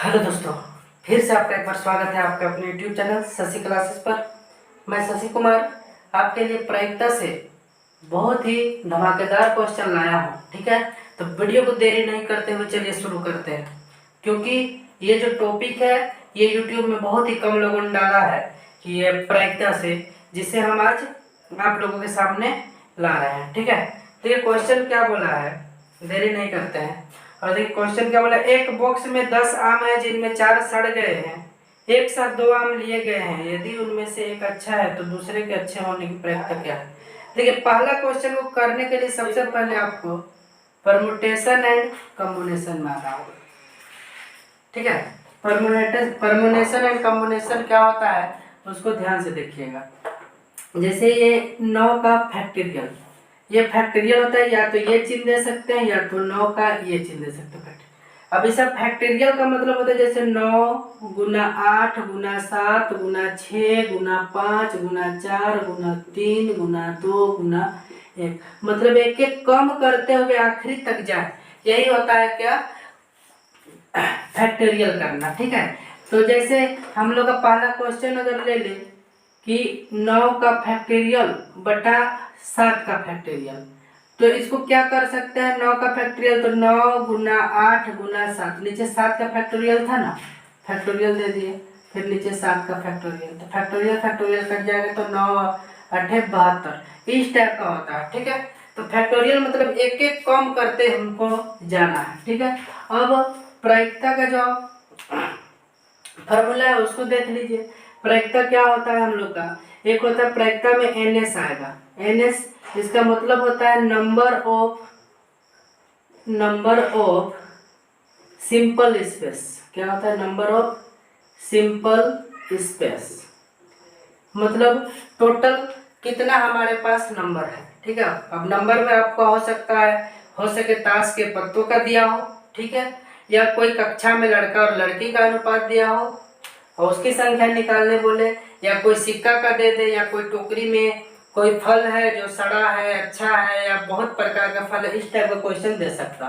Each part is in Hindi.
हेलो दोस्तों, फिर से आपका एक बार स्वागत है आपके अपने YouTube चैनल शशि क्लासेस पर। मैं शशि कुमार आपके लिए प्रायिकता से बहुत ही धमाकेदार क्वेश्चन लाया हूँ। ठीक है, तो वीडियो को देरी नहीं करते हुए चलिए शुरू करते हैं, क्योंकि ये जो टॉपिक है ये YouTube में बहुत ही कम लोगों ने डाला है कि ये प्रायिकता से, जिसे हम आज आप लोगों के सामने ला रहे हैं। ठीक है, तो ये क्वेश्चन क्या बोला है, देरी नहीं करते हैं और देखिए क्वेश्चन क्या बोला। एक बॉक्स में 10 आम है जिनमें 4 सड़ गए हैं। एक साथ 2 आम लिए गए हैं, यदि उनमें से एक अच्छा है तो दूसरे के अच्छे होने की प्रायिकता क्या है। देखिए पहला क्वेश्चन को करने के लिए सबसे पहले आपको परमुटेशन एंड कम्बिनेशन में आना होगा। ठीक है, परमुटेशन एंड कम्बिनेशन क्या होता है उसको ध्यान से देखिएगा। जैसे ये 9 का फैक्टोरियल, ये फैक्टोरियल होता है, या तो ये चिन्ह दे सकते हैं या तो 9 का ये चिन्ह दे सकते हैं। अब इस फैक्टोरियल का मतलब होता है जैसे 9 गुना 8 गुना 7 गुना 6 गुना 5 गुना 4 गुना 3 गुना 2 गुना 1, मतलब एक एक कम करते हुए आखिरी तक जाए, यही होता है क्या, फैक्टोरियल करना। ठीक है, तो जैसे हम लोग का पहला क्वेश्चन अगर ले ले कि 9 का फैक्टोरियल बटा 7 का फैक्टोरियल, तो इसको क्या कर सकते हैं, 9 का फैक्टोरियल तो 9 गुना 8 गुना 7, नीचे 7 का फैक्टोरियल था ना, फैक्टोरियल दे दिए, फिर नीचे 7 का फैक्टोरियल, तो फैक्टोरियल फैक्टोरियल कट जाएगा तो 9 8 72, इस टाइप का होता है। ठीक है, तो फैक्टोरियल मतलब एक एक कम करते हमको जाना है। ठीक है, अब प्रायिकता का जो फॉर्मूला है उसको देख लीजिए। प्रायिकता क्या होता है हम लोग का, एक होता है प्रायिकता में NS आएगा। NS इसका मतलब होता है नंबर ऑफ सिंपल स्पेस। क्या होता है, नंबर ऑफ सिंपल स्पेस, मतलब टोटल कितना हमारे पास नंबर है। ठीक है, अब नंबर में आपका हो सकता है, हो सके ताश के पत्तों का दिया हो, ठीक है, या कोई कक्षा में लड़का और लड़की का अनुपात दिया हो और उसकी संख्या निकालने बोले, या कोई सिक्का का दे दे, या कोई टोकरी में कोई फल है जो सड़ा है अच्छा है, या बहुत प्रकार का फल है, इस टाइप का क्वेश्चन दे सकता।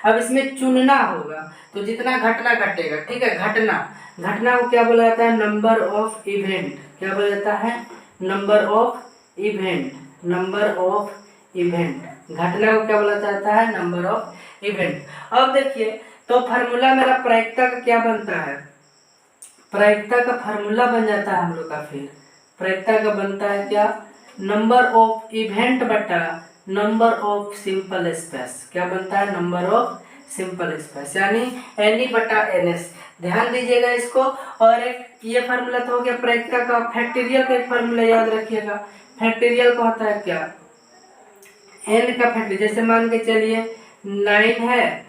अब इसमें चुनना होगा, तो जितना घटना घटेगा, ठीक है, घटना को क्या बोला जाता है, नंबर ऑफ इवेंट। क्या बोला जाता है, नंबर ऑफ इवेंट। घटना को क्या बोला जाता है, नंबर ऑफ इवेंट। अब देखिए तो फार्मूला मेरा प्रायिकता का क्या बनता है, प्रायिकता का फार्मूला बन जाता है हम लोग का, फिर प्रायिकता का बनता है क्या, नंबर ऑफ इवेंट बटा नंबर ऑफ सिंपल स्पेस। क्या बनता है, नंबर ऑफ सिंपल स्पेस, यानी एनी बटा NS। ध्यान दीजिएगा इसको। और एक ये फार्मूला तो हो गया प्रायिकता का। फैक्टोरियल का एक फार्मूला याद रखिएगा। फैक्टोरियल का होता है क्या, n का फैक्टर, जैसे मान के चलिए 9 है,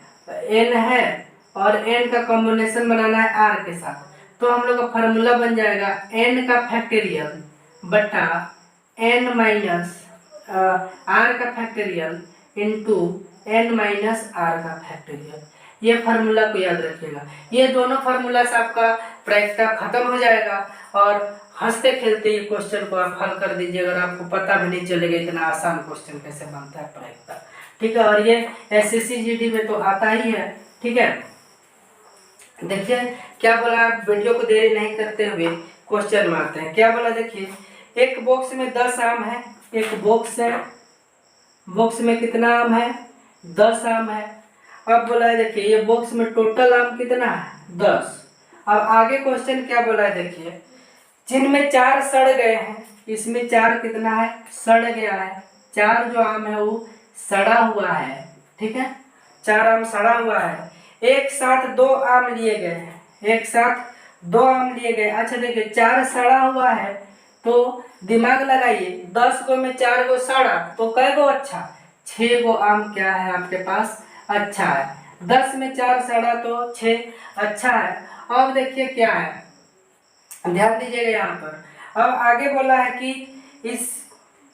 n है और n का कॉम्बिनेशन बनाना है r के साथ, तो हम लोग का फार्मूला बन जाएगा n का फैक्टोरियल बटा n माइनस r का factorial into n minus r का फैक्टोरियल। ये फार्मूला को याद रखिएगा। ये दोनों फार्मूला से आपका प्रायिकता खत्म हो जाएगा और हंसते खेलते ये क्वेश्चन को आप हल कर दीजिए, अगर आपको पता भी नहीं चलेगा इतना आसान क्वेश्चन कैसे बनता है प्रायिकता। ठीक है, और ये SSC GD में तो आता ही है। ठीक है, देखिए क्या बोला, वीडियो को देरी नहीं करते हुए क्वेश्चन में आते हैं। क्या बोला, देखिए एक बॉक्स में 10 आम है, एक बॉक्स है, बॉक्स में कितना आम है, 10 आम है। अब बोला है देखिए ये बॉक्स में टोटल आम कितना है, 10। अब आगे क्वेश्चन क्या बोला है, देखिए जिनमें 4 सड़ गए हैं, इसमें 4 कितना है, सड़ गया है। 4 जो आम है वो सड़ा हुआ है। ठीक है, 4 आम सड़ा हुआ है। एक साथ 2 आम लिए गए हैं, एक साथ 2 आम लिए गए। अच्छा देखिए 4 सड़ा हुआ है तो दिमाग लगाइए, 10 गो में 4 गो सड़ा तो कै गो अच्छा, 6 गो आम क्या है आपके पास, अच्छा है। 10 में 4 सड़ा तो 6 अच्छा है। अब देखिए क्या है, ध्यान दीजिएगा यहाँ पर। अब आगे बोला है कि इस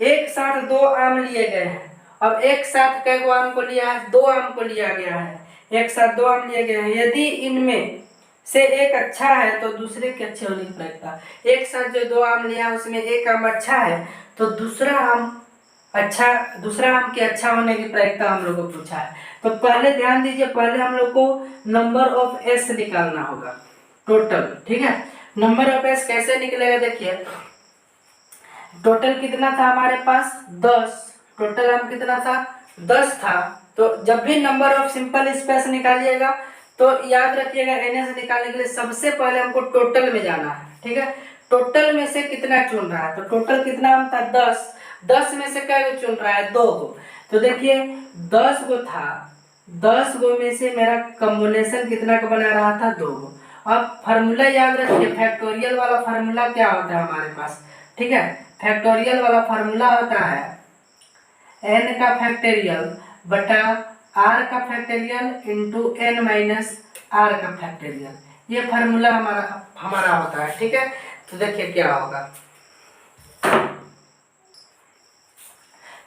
एक साथ 2 आम लिए गए हैं। अब एक साथ कई गो आम को लिया है, 2 आम को लिया गया है, एक साथ 2 आम लिए गए हैं। यदि इनमें से एक अच्छा है तो दूसरे के अच्छे होने की प्रायिकता, एक साथ जो 2 आम लिया है उसमें एक आम अच्छा है तो दूसरा आम अच्छा, दूसरा आम के अच्छा होने की प्रायिकता हम लोग को पूछा है। तो पहले ध्यान दीजिए, पहले हम लोग को नंबर ऑफ एस निकालना होगा टोटल, ठीक है। नंबर ऑफ एस कैसे निकलेगा, देखिए टोटल कितना था हमारे पास 10, टोटल आम कितना था 10 था। तो जब भी नंबर ऑफ सिंपल स्पेस निकालिएगा तो याद रखिएगा एन से निकालने के लिए सबसे पहले हमको टोटल में जाना है, ठीक है। टोटल में से कितना चुन रहा है, तो टोटल कितना आम था 10, 10 में से क्या चुन रहा है 2 गो। तो देखिए 10 गो था, 10 गो में से मेरा कॉम्बिनेशन कितना का बना रहा था 2 गो। अब फार्मूला याद रखिए, फैक्टोरियल वाला फार्मूला क्या होता है हमारे पास, ठीक है। फैक्टोरियल वाला फार्मूला होता है n का फैक्टोरियल बटा r का factorial into n minus r का फैक्टोरियल। ये फार्मूला हमारा होता है, ठीक है। तो देखिए क्या होगा,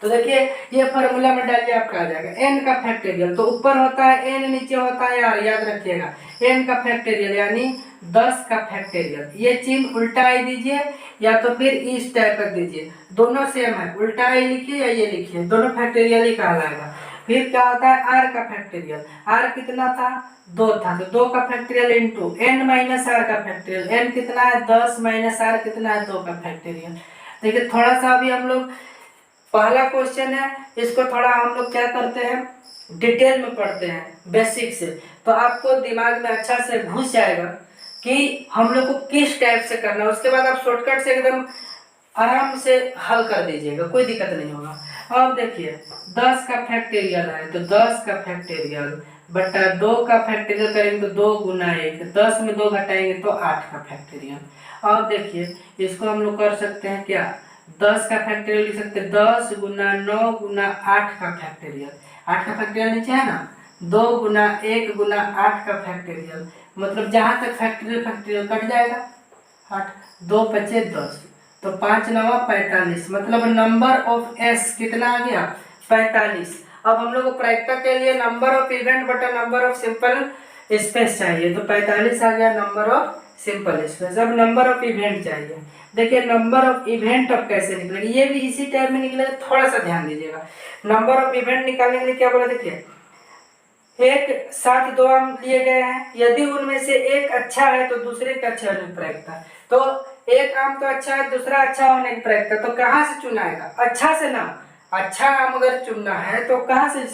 तो देखिए ये फार्मूला में डालिए आपका आ जाएगा n का फैक्टोरियल, तो ऊपर होता है n, नीचे होता है r, याद रखिएगा n का फैक्टोरियल यानी 10 का फैक्टोरियल। ये चिन्ह उल्टा आई दीजिए या तो फिर इस टाइप कर दीजिए, दोनों सेम है, उल्टा आई लिखिए या ये लिखिए, दोनों फैक्टोरियल ही कहलाएगा। फिर क्या होता है r का फैक्टोरियल, r कितना था 2 था, तो 2 का factorial into n minus r का फैक्टोरियल, n कितना है 10 माइनस r कितना है 2 का फैक्टोरियल। देखिए थोड़ा सा अभी हम लोग पहला क्वेश्चन है, इसको थोड़ा हम लोग क्या करते हैं डिटेल में पढ़ते हैं बेसिक से, तो आपको दिमाग में अच्छा से घुस जाएगा कि हम लोग को किस टाइप से करना है। उसके बाद आप शॉर्टकट से एकदम आराम से हल कर दीजिएगा, कोई दिक्कत नहीं होगा। अब देखिए 10 का फैक्टोरियल है, तो 10 का फैक्टोरियल बटा 2 का फैक्टोरियल करेंगे तो 2 गुना 1, 10 में 2 घटाएंगे तो 8 का फैक्टोरियल। अब देखिए इसको हम लोग कर सकते हैं क्या, 10 का फैक्टोरियल लिख सकते हैं 10 गुना 9 गुना 8 का फैक्टोरियल, 8 का फैक्टोरियल नीचे है ना, 2 गुना 1 गुना 8 का फैक्टोरियल, मतलब जहां तक फैक्टोरियल फैक्टोरियल कट जाएगा 8, 2 बचे 10, तो 5 9 45, मतलब नंबर ऑफ एस कितना आ गया 45। अब हम लोग को प्रायिकता के लिए नंबर ऑफ इवेंट बटा नंबर ऑफ सिंपल स्पेस चाहिए, तो 45 आ गया नंबर ऑफ सिंपल स्पेस। अब नंबर ऑफ इवेंट चाहिए, देखिए नंबर ऑफ इवेंट अब कैसे निकलेगा, ये भी इसी टाइप में निकलेगा, थोड़ा सा ध्यान दीजिएगा। नंबर ऑफ इवेंट निकालने के लिए क्या बोला, देखिए एक साथ 2 आम लिए गए हैं, यदि उनमें से एक अच्छा है तो दूसरे का अच्छा होने की प्रायिकता, तो एक आम तो अच्छा है दूसरा अच्छा होने की प्रायिकता, तो कहाँ से चुनाएगा, अच्छा से ना, अच्छा आम अगर चुनना है तो कहाँ से,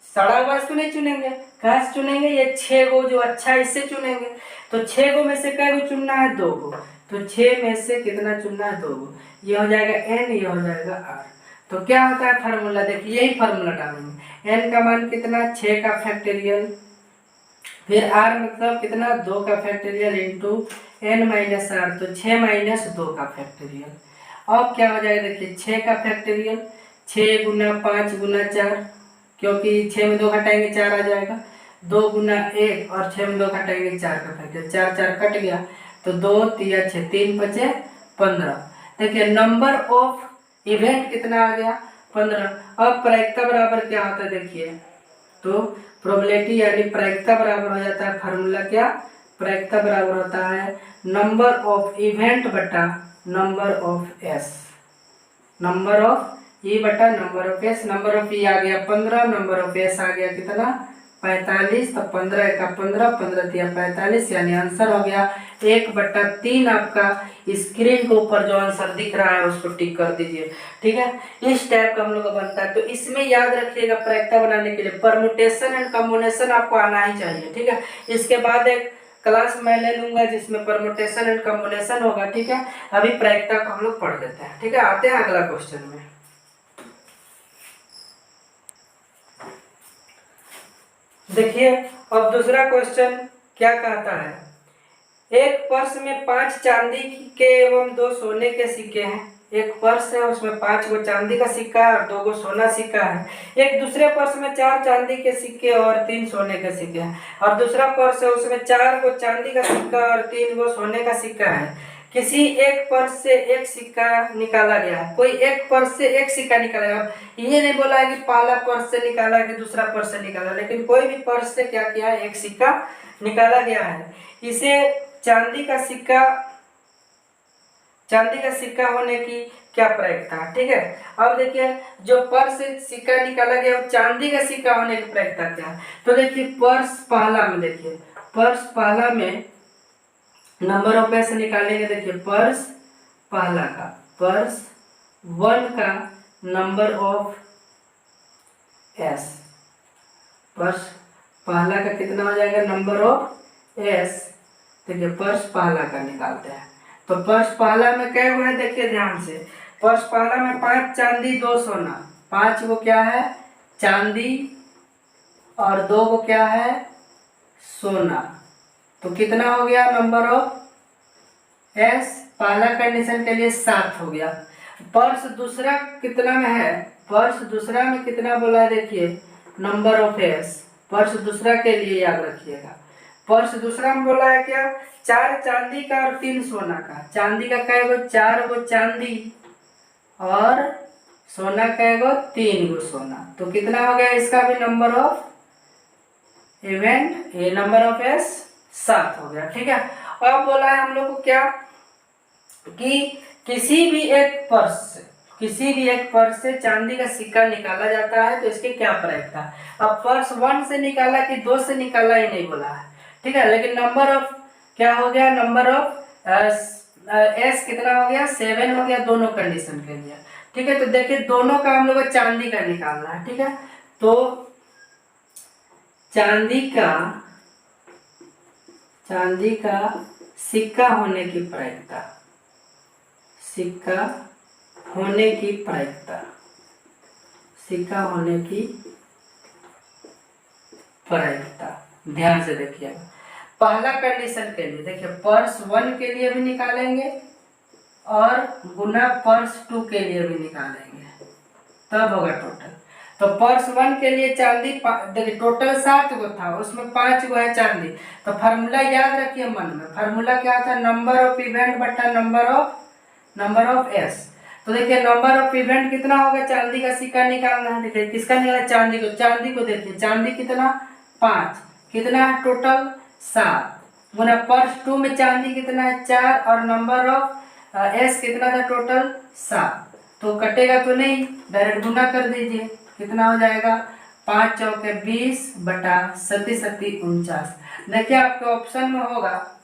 सड़ा हुआ तो नहीं चुनेंगे, कहाँ से चुनेंगे, ये 6 गो जो अच्छा है इससे चुनेंगे। तो 6 गो में से कै गो चुनना है 2 गो, तो 6 में से कितना चुनना है 2 गो, ये हो जाएगा n, ये हो जाएगा r। तो क्या होता है फार्मूला, देखिए यही फार्मूला डालेंगे, n का मान कितना 6 का फैक्टोरियल, फिर r मतलब कितना 2 का factorial into n minus r, तो 6 माइनस 2 का फैक्टोरियल। अब क्या हो जाएगा, देखिए 6 का फैक्टोरियल 6 गुना 5 गुना 4, क्योंकि 6 में 2 घटाएंगे 4 आ जाएगा, 2 गुना 1 और 6 में 2 घटाएंगे 4 का फैक्टोरियल, 4 4 कट गया, तो 2 3 6 3 बचे 15। देखिए नंबर ऑफ इवेंट कितना आ गया 15। अब प्रायिकता बराबर क्या होता है, देखिए तो प्रोबेबिलिटी यानी प्रायिकता बराबर हो जाता है फार्मूला क्या, प्रायिकता बराबर होता है नंबर ऑफ इवेंट बटा number of S, number of E बटा number of S. Number of E आ गया 15, नंबर ऑफ एस आ गया कितना 45, तो 15 का 15, 15 दिया 45, यानी आंसर हो गया 1/3 आपका। स्क्रीन के ऊपर जो आंसर दिख रहा है उसको टिक कर दीजिए, ठीक है। इस टाइप का हम लोग का बनता है। तो इसमें याद रखिएगा प्रायिकता बनाने के लिए परम्यूटेशन एंड कॉम्बिनेशन आपको आना ही चाहिए, ठीक है। इसके बाद एक क्लास मैं ले लूंगा जिसमें परम्यूटेशन एंड कॉम्बिनेशन होगा, ठीक है। अभी प्रायिकता को हम लोग पढ़ लेते हैं, ठीक है। आते हैं अगला क्वेश्चन में। देखिए अब दूसरा क्वेश्चन क्या कहता है, एक पर्स में 5 चांदी के एवं 2 सोने के सिक्के हैं। एक पर्स है उसमें 5 गो चांदी का सिक्का है और 2 गो सोना सिक्का है। एक दूसरे पर्स में 4 चांदी के सिक्के और 3 सोने के सिक्के हैं, और दूसरा पर्स है उसमें 4 गो चांदी का सिक्का और 3 गो सोने का सिक्का है। किसी एक पर्स से एक सिक्का निकाला गया है, कोई एक पर्स से एक सिक्का निकाला गया। ये नहीं बोला है कि पहला पर्स से निकाला कि दूसरा पर्स से निकाला, लेकिन कोई भी पर्स से क्या किया है, एक सिक्का निकाला गया है। इसे चांदी का सिक्का होने की क्या प्रायिकता है। ठीक है, अब देखिए जो पर्स से सिक्का निकाला गया वो चांदी का सिक्का होने की प्रायिकता क्या है। तो देखिए पर्स पहला में, देखिए पर्स पहला में नंबर ऑफ एस निकालेंगे। देखिए पर्स पहला का, पर्स 1 का नंबर ऑफ एस, पर्स पहला का कितना हो जाएगा नंबर ऑफ एस। देखिए पर्स पहला का निकालते हैं। तो पर्स पहला में क्या हुआ है, देखिए ध्यान से, पर्स पहला में 5 चांदी 2 सोना, 5 को क्या है चांदी और 2 को क्या है सोना। तो कितना हो गया नंबर ऑफ एस, पहला कंडीशन के लिए 7 हो गया। पर्स दूसरा कितना में है, पर्स दूसरा में कितना बोला है, देखिए नंबर ऑफ एस, पर्स दूसरा के लिए याद रखिएगा। पर्स दूसरा में बोला है क्या, 4 चांदी का और 3 सोना का। चांदी का क्या गो 4 गो चांदी और सोना का गो 3 गो सोना। तो कितना हो गया इसका भी नंबर ऑफ इवेंट, ये नंबर ऑफ एस 7 हो गया। ठीक है, अब बोला है हम लोग को क्या कि किसी भी एक पर्स से चांदी का सिक्का निकाला जाता है तो इसके क्या प्रायिकता। अब पर्स 1 से निकाला कि 2 से निकाला ही नहीं बोला है। ठीक है, लेकिन नंबर ऑफ क्या हो गया, नंबर ऑफ एस कितना हो गया 7 हो गया दोनों कंडीशन के लिए। ठीक है, तो देखिए दोनों का हम लोग को चांदी का निकालना है। ठीक है, तो चांदी का सिक्का होने की प्रायिकता, सिक्का होने की प्रायिकता, सिक्का होने की प्रायिकता ध्यान से देखिएगा। पहला कंडीशन के लिए देखिए पर्स 1 के लिए भी निकालेंगे और गुना पर्स 2 के लिए भी निकालेंगे, तब होगा टोटल। तो पर्स 1 के लिए चांदी देखिए टोटल 7 गो था, उसमें 5 गो है चांदी। तो फार्मूला याद रखिए मन में, फार्मूला क्या था, नंबर ऑफ इवेंट बटा नंबर ऑफ एस। तो देखिए नंबर ऑफ इवेंट कितना होगा, चांदी का सिक्का निकालना है। देखिए किसका निकाला, चांदी को देखिए चांदी कितना 5, कितना है टोटल 7 गुना पर्स 2 में चांदी कितना है 4 और नंबर ऑफ एस कितना था टोटल 7। तो कटेगा तो नहीं, डायरेक्ट गुना कर दीजिए, कितना हो जाएगा 5 चौके 20 बटा 7 7 49। देखिए आपके ऑप्शन में होगा,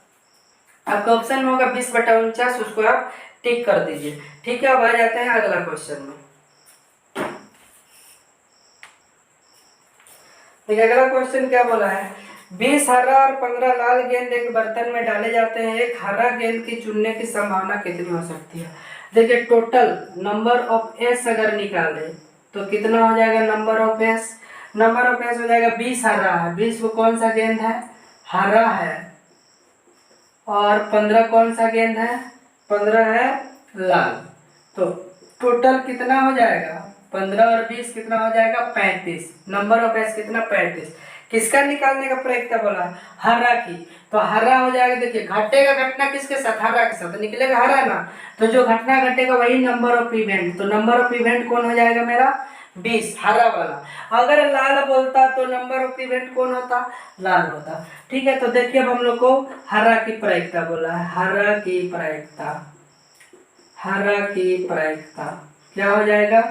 20 बटा 49, उसको आप टिक कर दीजिए। ठीक है, अब आ जाते हैं अगला क्वेश्चन में। देखिए अगला क्वेश्चन क्या बोला है, 20 हरा और 15 लाल गेंद एक बर्तन में डाले जाते हैं, एक हरा गेंद की चुनने की संभावना कितनी हो सकती है। देखिए टोटल नंबर ऑफ एस अगर निकाले तो कितना हो जाएगा number of S, number of S हो जाएगा 20 हरा है, 20 वो कौन सा गेंद है हरा है, और 15 कौन सा गेंद है 15 है लाल। तो टोटल कितना हो जाएगा 15 और 20 कितना हो जाएगा 35, नंबर ऑफ एस कितना 35। किसका निकालने का प्रायिकता बोला हरा की, तो हरा हो जाएगा, देखिए घटेगा घटना किसके साथ हरा के साथ, निकलेगा हरा ना, तो जो घटना घटेगा वही नंबर ऑफ इवेंट। तो नंबर ऑफ इवेंट कौन हो जाएगा मेरा 20 हरा वाला। अगर लाल बोलता तो नंबर ऑफ इवेंट कौन होता लाल होता। ठीक है, तो देखिए अब हम लोग को हरा की प्रायिकता बोला है, हरा की प्रायिकता क्या हो जाएगा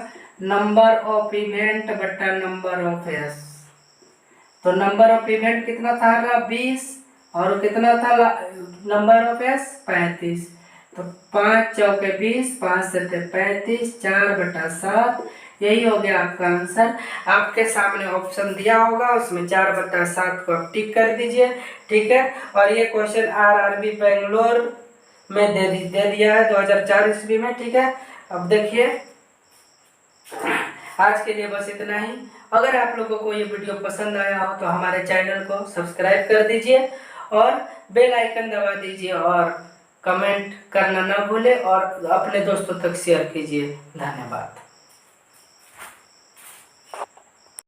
नंबर ऑफ इवेंट बटा नंबर ऑफ एस। तो नंबर ऑफ इवेंट कितना था हरा 20 और कितना था नंबर ऑफ एस 35। तो 5 चौके 20, 5 सत्ते 35, 4 बटा 7, यही हो गया आपका आंसर। आपके सामने ऑप्शन दिया होगा, उसमें 4 बटा 7 को आप टिक कर दीजिए। ठीक है, और ये क्वेश्चन आरआरबी बेंगलोर में दे दिया है 2004 ईस्वी में। ठीक है, अब देखिए आज के लिए बस इतना ही। अगर आप लोगों को ये वीडियो पसंद आया हो तो हमारे चैनल को सब्सक्राइब कर दीजिए और बेल आइकन दबा दीजिए और कमेंट करना ना भूलें और अपने दोस्तों तक शेयर कीजिए। धन्यवाद।